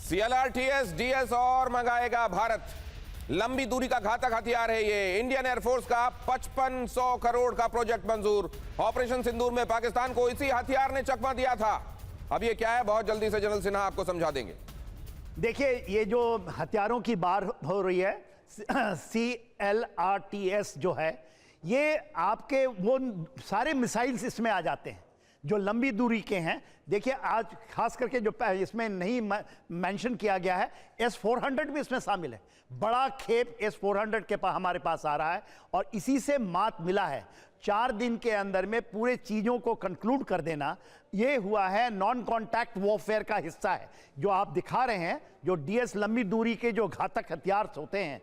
CLRTS DS और मंगाएगा भारत। लंबी दूरी का घातक हथियार है ये। इंडियन एयरफोर्स का 5500 करोड़ का प्रोजेक्ट मंजूर। ऑपरेशन सिंदूर में पाकिस्तान को इसी हथियार ने चकमा दिया था। अब ये क्या है, बहुत जल्दी से जनरल सिन्हा आपको समझा देंगे। देखिए, ये जो हथियारों की बात हो रही है, CLRTS जो है, ये आपके वो सारे मिसाइल्स इसमें आ जाते हैं जो लंबी दूरी के हैं। देखिए, आज खास करके जो इसमें नहीं मेंशन किया गया है, S-400 भी इसमें शामिल है। बड़ा खेप S-400 के पास हमारे पास आ रहा है और इसी से मात मिला है। 4 दिन के अंदर में पूरे चीज़ों को कंक्लूड कर देना, ये हुआ है नॉन कॉन्टैक्ट वॉरफेयर का हिस्सा है। जो आप दिखा रहे हैं, जो डीएस लंबी दूरी के जो घातक हथियार होते हैं,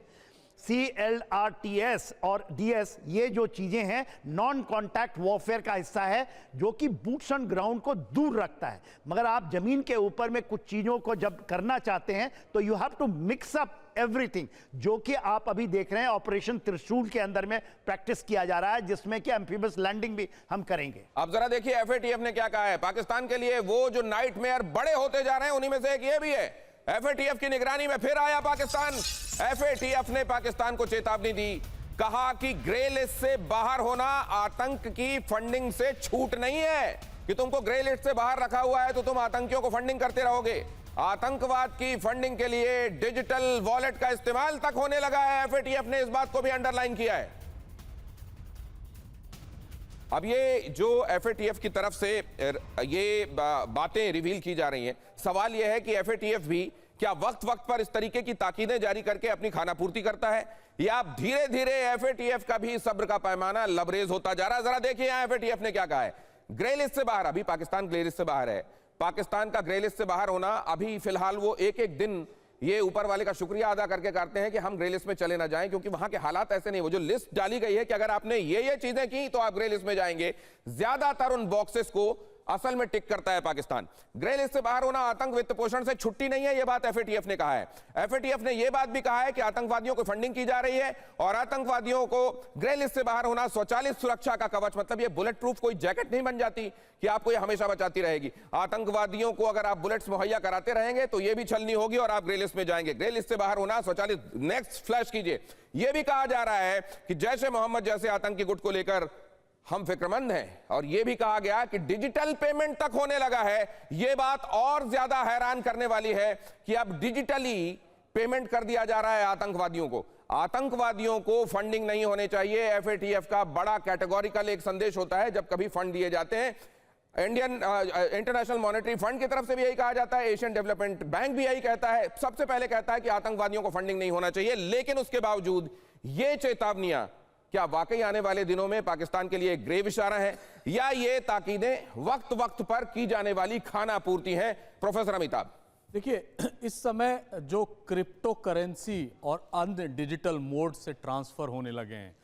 CLRTS और DS, ये जो चीजें हैं नॉन कॉन्टैक्ट वॉरफेयर का हिस्सा है, जो कि बूट्स ऑन ग्राउंड को दूर रखता है। मगर आप जमीन के ऊपर में कुछ चीजों को जब करना चाहते हैं तो you have to mix up everything, जो कि आप अभी देख रहे हैं ऑपरेशन त्रिशूल के अंदर में प्रैक्टिस किया जा रहा है, जिसमें कि एम्फीबियस लैंडिंग भी हम करेंगे। अब जरा देखिए FATF ने क्या कहा है पाकिस्तान के लिए। वो जो नाइटमेयर बड़े होते जा रहे हैं, उन्हीं में से एक ये भी है। FATF की निगरानी में फिर आया पाकिस्तान। FATF ने पाकिस्तान को चेतावनी दी, कहा कि ग्रे लिस्ट से बाहर होना आतंक की फंडिंग से छूट नहीं है कि तुमको ग्रे लिस्ट से बाहर रखा हुआ है तो तुम आतंकियों को फंडिंग करते रहोगे। आतंकवाद की फंडिंग के लिए डिजिटल वॉलेट का इस्तेमाल तक होने लगा है। FATF ने इस बात को भी अंडरलाइन किया है। अब ये जो FATF की तरफ से ये बातें रिवील की जा रही हैं, सवाल यह है कि FATF भी क्या वक्त वक्त पर इस तरीके की ताकीदें जारी करके अपनी खानापूर्ति करता है, या धीरे धीरे FATF का भी सब्र का पैमाना लबरेज होता जा रहा है। जरा देखिए यहां FATF ने क्या कहा है। ग्रे लिस्ट से बाहर, अभी पाकिस्तान ग्रे लिस्ट से बाहर है। पाकिस्तान का ग्रे लिस्ट से बाहर होना अभी फिलहाल वो एक एक दिन ये ऊपर वाले का शुक्रिया अदा करके करते हैं कि हम ग्रे लिस्ट में चले ना जाएं, क्योंकि वहां के हालात ऐसे नहीं। वो जो लिस्ट डाली गई है कि अगर आपने ये चीजें की तो आप ग्रे लिस्ट में जाएंगे, ज्यादातर उन बॉक्सेस को असल में टिक करता है पाकिस्तान। ग्रे लिस्ट से बाहर होना आतंक वित्त पोषण से छुट्टी नहीं है, यह बात FATF ने कहा है। FATF ने यह बात भी कहा है कि आतंकवादियों को फंडिंग की जा रही है और आतंकवादियों को ग्रे लिस्ट से बाहर होना स्वचालित सुरक्षा का कवच, मतलब ये बुलेट प्रूफ कोई जैकेट नहीं बन जाती कि आपको ये हमेशा बचाती रहेगी। आतंकवादियों को अगर आप बुलेट्स मुहैया कराते रहेंगे तो ये भी छलनी होगी और आप ग्रे लिस्ट में जाएंगे। ग्रे लिस्ट से बाहर होना स्वचालित, नेक्स्ट फ्लैश कीजिए। यह भी कहा जा रहा है कि जैश-ए मोहम्मद जैसे आतंकी गुट को लेकर हम फिक्रमंद हैं, और यह भी कहा गया कि डिजिटल पेमेंट तक होने लगा है। यह बात और ज्यादा हैरान करने वाली है कि अब डिजिटली पेमेंट कर दिया जा रहा है आतंकवादियों को। आतंकवादियों को फंडिंग नहीं होने चाहिए। FATF का बड़ा कैटेगोरिकल एक संदेश होता है जब कभी फंड दिए जाते हैं। इंटरनेशनल मॉनेटरी फंड की तरफ से भी यही कहा जाता है, एशियन डेवलपमेंट बैंक भी यही कहता है, सबसे पहले कहता है कि आतंकवादियों को फंडिंग नहीं होना चाहिए। लेकिन उसके बावजूद ये चेतावनियां क्या वाकई आने वाले दिनों में पाकिस्तान के लिए ग्रेव इशारा है, या ये ताकीदें वक्त वक्त पर की जाने वाली खाना पूर्ति हैं? प्रोफेसर अमिताभ, देखिए, इस समय जो क्रिप्टो करेंसी और अन्य डिजिटल मोड से ट्रांसफर होने लगे हैं,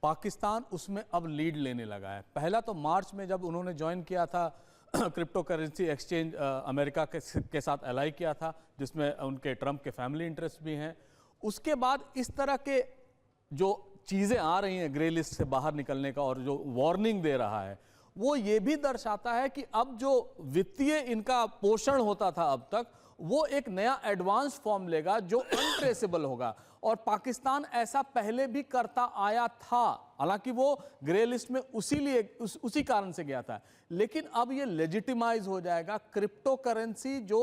पाकिस्तान उसमें अब लीड लेने लगा है। पहला तो मार्च में जब उन्होंने ज्वाइन किया था क्रिप्टो करेंसी एक्सचेंज, अमेरिका के साथ अलाई किया था, जिसमें उनके ट्रंप के फैमिली इंटरेस्ट भी हैं। उसके बाद इस तरह के जो चीज़ें आ रही हैं ग्रे लिस्ट से बाहर निकलने का, और जो वार्निंग दे रहा है, वो ये भी दर्शाता है कि अब जो वित्तीय इनका पोषण होता था अब तक, वो एक नया एडवांस फॉर्म लेगा जो अनट्रेसेबल होगा। और पाकिस्तान ऐसा पहले भी करता आया था, हालांकि वो ग्रे लिस्ट में उसी कारण से गया था, लेकिन अब ये लेजिटिमाइज हो जाएगा। क्रिप्टो करेंसी जो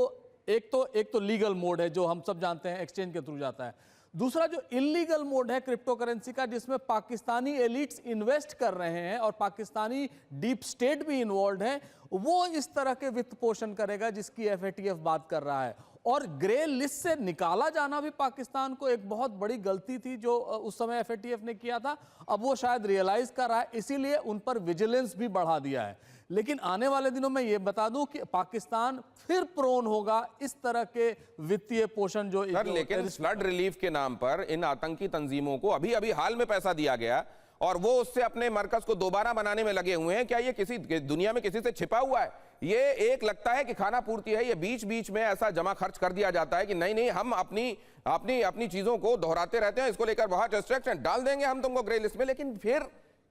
एक तो लीगल मोड है जो हम सब जानते हैं, एक्सचेंज के थ्रू जाता है। दूसरा जो इलीगल मोड है क्रिप्टो करेंसी का, जिसमें पाकिस्तानी एलिट्स इन्वेस्ट कर रहे हैं और पाकिस्तानी डीप स्टेट भी इन्वॉल्व है, वो इस तरह के वित्त पोषण करेगा जिसकी FATF बात कर रहा है। और ग्रे लिस्ट से निकाला जाना भी पाकिस्तान को एक बहुत बड़ी गलती थी जो उस समय FATF ने किया था। अब वो शायद रियलाइज कर रहा है, इसीलिए उन पर विजिलेंस भी बढ़ा दिया है। लेकिन आने वाले दिनों में ये बता दूं कि पाकिस्तान फिर प्रोन होगा इस तरह के वित्तीय पोषण जो लेकिन फ्लड रिलीफ के नाम पर इन आतंकी तंजीमों को अभी अभी हाल में पैसा दिया गया और वो उससे अपने मरकज को दोबारा बनाने में लगे हुए हैं। क्या ये किसी दुनिया में किसी से छिपा हुआ है? ये एक लगता है कि खाना पूर्ति है, ये बीच बीच में ऐसा जमा खर्च कर दिया जाता है कि नहीं हम अपनी चीजों को दोहराते रहते हैं, इसको लेकर बहुत रिस्ट्रिक्शन डाल देंगे हम तुमको ग्रे लिस्ट में, लेकिन फिर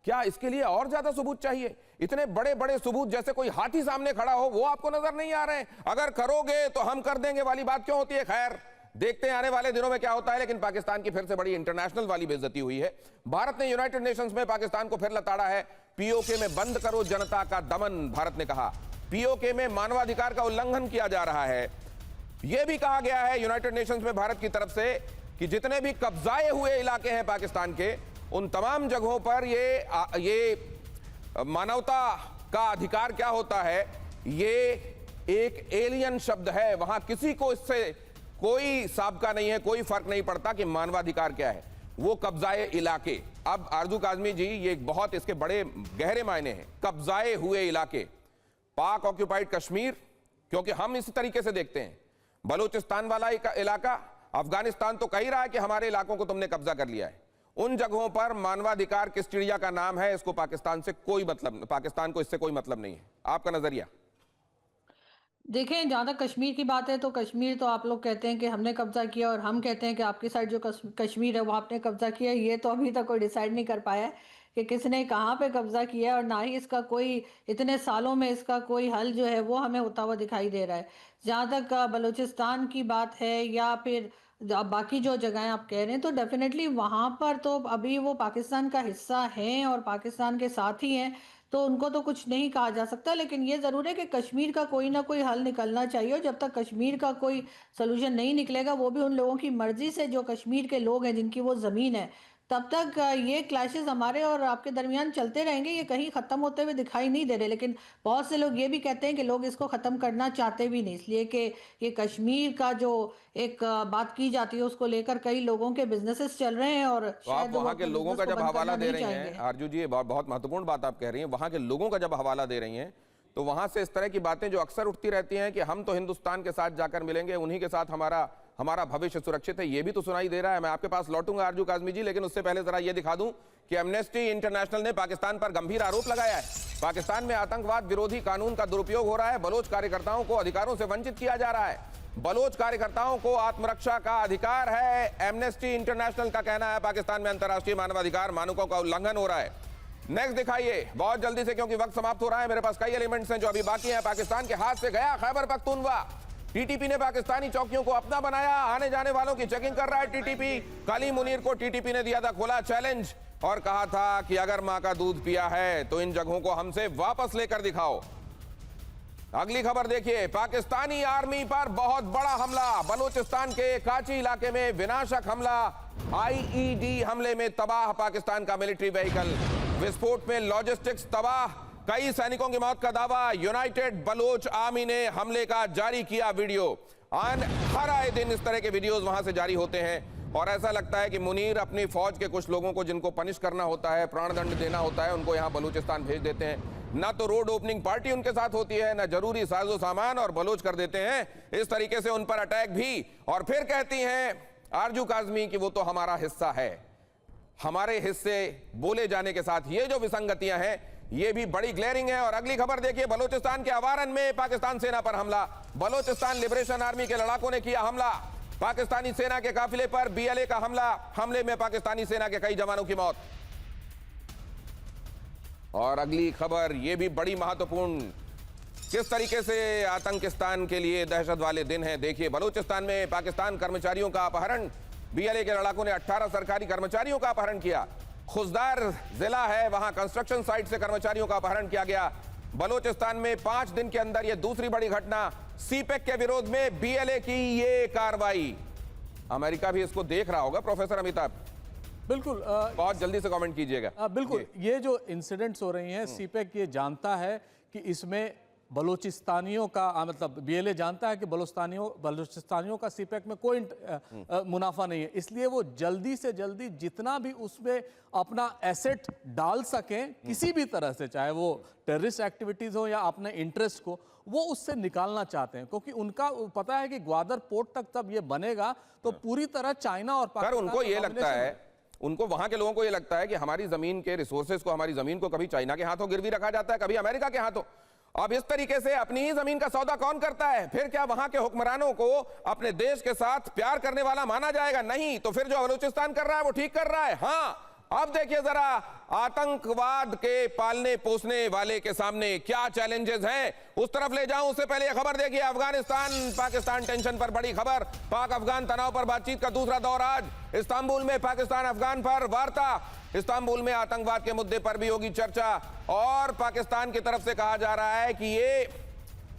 क्या इसके लिए और ज्यादा सबूत चाहिए? इतने बड़े बड़े सबूत, जैसे कोई हाथी सामने खड़ा हो, वो आपको नजर नहीं आ रहे हैं? अगर करोगे तो हम कर देंगे वाली बात क्यों होती है? खैर, देखते हैं आने वाले दिनों में क्या होता है। लेकिन पाकिस्तान की फिर से बड़ी इंटरनेशनल वाली बेइज्जती हुई है। भारत ने यूनाइटेड नेशंस में पाकिस्तान को फिर लताड़ा है। पीओके में बंद करो जनता का दमन, भारत ने कहा। पीओके में मानवाधिकार का उल्लंघन किया जा रहा है। यह भी कहा गया है यूनाइटेड नेशंस में भारत की तरफ से कि जितने भी कब्जाए हुए इलाके हैं पाकिस्तान के, उन तमाम जगहों पर ये मानवता का अधिकार क्या होता है, ये एक एलियन शब्द है। वहां किसी को इससे कोई साबका नहीं है, कोई फर्क नहीं पड़ता कि मानवाधिकार क्या है। वो कब्जाए इलाके, अब आरजू काजमी जी, ये बहुत इसके बड़े गहरे मायने हैं। कब्जाए हुए इलाके, पाक ऑक्यूपाइड कश्मीर, क्योंकि हम इस तरीके से देखते हैं, बलूचिस्तान वाला इलाका, अफगानिस्तान तो कह ही रहा है कि हमारे इलाकों को तुमने कब्जा कर लिया है। उन जगहों पर मानवाधिकार किस चिड़िया का नाम है, इसको पाकिस्तान को इससे कोई मतलब नहीं है। आपका नजरिया? देखें, जहाँ तक कश्मीर की बात है तो कश्मीर तो आप लोग कहते हैं कि हमने कब्जा किया और हम कहते हैं कि आपकी साइड जो कश्मीर है वो आपने कब्जा किया। ये तो अभी तक कोई डिसाइड नहीं कर पाया है कि किसने कहाँ पे कब्जा किया है, और ना ही इसका कोई, इतने सालों में इसका कोई हल जो है वो हमें होता हुआ दिखाई दे रहा है। जहाँ तक बलूचिस्तान की बात है या फिर बाकी जो जगहें आप कह रहे हैं, तो डेफिनेटली वहाँ पर तो अभी वो पाकिस्तान का हिस्सा हैं और पाकिस्तान के साथ ही हैं, तो उनको तो कुछ नहीं कहा जा सकता। लेकिन ये ज़रूर है कि कश्मीर का कोई ना कोई हल निकलना चाहिए, और जब तक कश्मीर का कोई सोल्यूशन नहीं निकलेगा, वो भी उन लोगों की मर्जी से, जो कश्मीर के लोग हैं जिनकी वो ज़मीन है, तब तक ये क्लैशेस हमारे और आपके दरमियान चलते रहेंगे। ये कहीं ख़त्म होते हुए दिखाई नहीं दे रहे। लेकिन बहुत से लोग ये भी कहते हैं कि लोग इसको ख़त्म करना चाहते भी नहीं, इसलिए कि ये कश्मीर का जो एक बात की जाती है उसको लेकर कई लोगों के बिजनेसेस चल रहे हैं। और तो आप वहां के लोगों का जब हवाला दे रही हैं आरजू जी, ये बहुत महत्वपूर्ण बात आप कह रही हैं, वहां के लोगों का जब हवाला दे रही हैं, तो वहां से इस तरह की बातें जो अक्सर उठती रहती हैं कि हम तो हिंदुस्तान के साथ जाकर मिलेंगे, उन्हीं के साथ हमारा भविष्य सुरक्षित है, ये भी तो सुनाई दे रहा है। मैं आपके पास लौटूंगा आरजू काजमी जी, लेकिन उससे पहले जरा ये दिखा दूं कि एमनेस्टी इंटरनेशनल ने पाकिस्तान पर गंभीर आरोप लगाया है। पाकिस्तान में आतंकवाद विरोधी कानून का दुरुपयोग हो रहा है, बलोच कार्यकर्ताओं को अधिकारों से वंचित किया जा रहा है। बलोच कार्यकर्ताओं को आत्मरक्षा का अधिकार है, एमनेस्टी इंटरनेशनल का कहना है। पाकिस्तान में अंतर्राष्ट्रीय मानवाधिकार मानकों का उल्लंघन हो रहा है। नेक्स्ट दिखाइए बहुत जल्दी से, क्योंकि वक्त समाप्त हो रहा है। मेरे पास कई एलिमेंट्स हैं जो अभी बाकी हैं। पाकिस्तान के हाथ से गया खैबर पख्तूनख्वा, टीटीपी ने पाकिस्तानी चौकियों को अपना बनाया, आने जाने वालों की चेकिंग कर रहा है टीटीपी। काली मुनीर को टीटीपी ने दिया था खुला चैलेंज और कहा था कि अगर मां का दूध पिया है तो इन जगहों को हमसे वापस लेकर दिखाओ। अगली खबर देखिए, पाकिस्तानी आर्मी पर बहुत बड़ा हमला, बलूचिस्तान के काची इलाके में विनाशक हमला, आईईडी हमले में तबाह पाकिस्तान का मिलिट्री व्हीकल, विस्फोट में लॉजिस्टिक्स तबाह, कई सैनिकों की मौत का दावा। यूनाइटेड बलोच आर्मी ने हमले का जारी किया वीडियो। हर आए दिन इस तरह के वीडियोस वहां से जारी होते हैं और ऐसा लगता है कि मुनीर अपनी फौज के कुछ लोगों को जिनको पनिश करना होता है, प्राणदंड देना होता है, उनको यहां बलूचिस्तान भेज देते हैं। ना तो रोड ओपनिंग पार्टी उनके साथ होती है, ना जरूरी साजो सामान, और बलोच कर देते हैं इस तरीके से उन पर अटैक भी। और फिर कहती हैं आरजू काजमी कि वो तो हमारा हिस्सा है। हमारे हिस्से बोले जाने के साथ ये जो विसंगतियां हैं ये भी बड़ी ग्लेरिंग है। और अगली खबर देखिए, बलूचिस्तान के अवारन में पाकिस्तान सेना पर हमला, बलूचिस्तान लिबरेशन आर्मी के लड़ाकों ने किया हमला। पाकिस्तानी सेना के काफिले पर बीएलए का हमला, हमले में पाकिस्तानी सेना के कई जवानों की मौत। और अगली खबर ये भी बड़ी महत्वपूर्ण, किस तरीके से आतंकिस्तान के लिए दहशत वाले दिन हैं। देखिए, बलूचिस्तान में पाकिस्तान कर्मचारियों का अपहरण, बीएलए के लड़ाकों ने 18 सरकारी कर्मचारियों का अपहरण किया। खुजदार जिला है, वहां कंस्ट्रक्शन साइट से कर्मचारियों का अपहरण किया गया। बलूचिस्तान में 5 दिन के अंदर यह दूसरी बड़ी घटना। सीपेक के विरोध में बीएलए की ये कार्रवाई, अमेरिका भी इसको देख रहा होगा प्रोफेसर अमिताभ? बिल्कुल, बहुत जल्दी से कमेंट कीजिएगा। बिल्कुल, ये जो इंसिडेंट्स हो रही हैं, सीपेक ये जानता है कि इसमें बलूचिस्तानियों का मतलब बीएलए जानता है कि बलूचिस्तानियों का सीपेक में कोई मुनाफा नहीं है, इसलिए वो जल्दी से जल्दी जितना भी उसमें अपना एसेट डाल सकें किसी भी तरह से, चाहे वो टेररिस्ट एक्टिविटीज हो या अपने इंटरेस्ट को, वो उससे निकालना चाहते हैं। क्योंकि उनका पता है कि ग्वादर पोर्ट तक तब ये बनेगा तो पूरी तरह चाइना और पाकिस्तान, उनको ये लगता है, उनको वहां के लोगों को ये लगता है कि हमारी जमीन के रिसोर्सेज को, हमारी जमीन को कभी चाइना के हाथों गिरवी रखा जाता है, कभी अमेरिका के हाथों। अब इस तरीके से अपनी ही जमीन का सौदा कौन करता है? फिर क्या वहां के हुक्मरानों को अपने देश के साथ प्यार करने वाला माना जाएगा? नहीं। तो फिर जो बलूचिस्तान कर रहा है वो ठीक कर रहा है। हाँ, अब देखिए जरा आतंकवाद के पालने पोसने वाले के सामने क्या चैलेंजेस हैं, उस तरफ ले जाऊं उससे पहले यह खबर देखिए। अफगानिस्तान पाकिस्तान टेंशन पर बड़ी खबर। पाक अफगान तनाव पर बातचीत का दूसरा दौर आज इस्तांबुल में। पाकिस्तान अफगान पर वार्ता। इस्तांबुल में आतंकवाद के मुद्दे पर भी होगी चर्चा। और पाकिस्तान की तरफ से कहा जा रहा है कि ये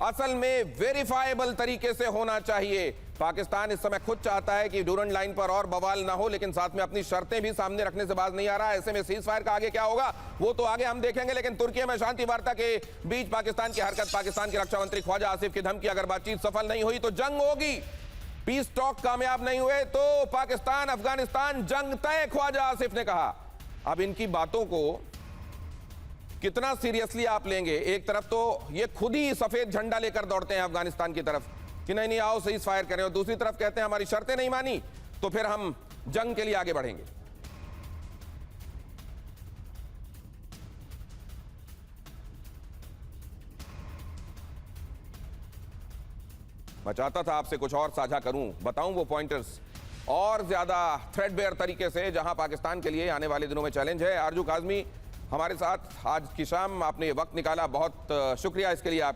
असल में वेरीफाइबल तरीके से होना चाहिए। पाकिस्तान इस समय खुद चाहता है कि डूरंड लाइन पर और बवाल ना हो, लेकिन साथ में अपनी शर्तें भी सामने रखने से बाज नहीं आ रहा है। ऐसे में सीज फायर का आगे क्या होगा वो तो आगे हम देखेंगे, लेकिन तुर्की में शांति वार्ता के बीच पाकिस्तान की हरकत। पाकिस्तान के रक्षा मंत्री ख्वाजा आसिफ की धमकी, अगर बातचीत सफल नहीं हुई तो जंग होगी। पीस टॉक कामयाब नहीं हुए तो पाकिस्तान अफगानिस्तान जंग तय, ख्वाजा आसिफ ने कहा। अब इनकी बातों को कितना सीरियसली आप लेंगे? एक तरफ तो ये खुद ही सफेद झंडा लेकर दौड़ते हैं अफगानिस्तान की तरफ कि नहीं आओ सीज फायर करें, और दूसरी तरफ कहते हैं हमारी शर्तें नहीं मानी तो फिर हम जंग के लिए आगे बढ़ेंगे। मैं चाहता था आपसे कुछ और साझा करूं, बताऊं वो पॉइंटर्स और ज्यादा थ्रेडबेयर तरीके से जहां पाकिस्तान के लिए आने वाले दिनों में चैलेंज है। आरजू काजमी हमारे साथ आज की शाम, आपने ये वक्त निकाला, बहुत शुक्रिया इसके लिए आपका।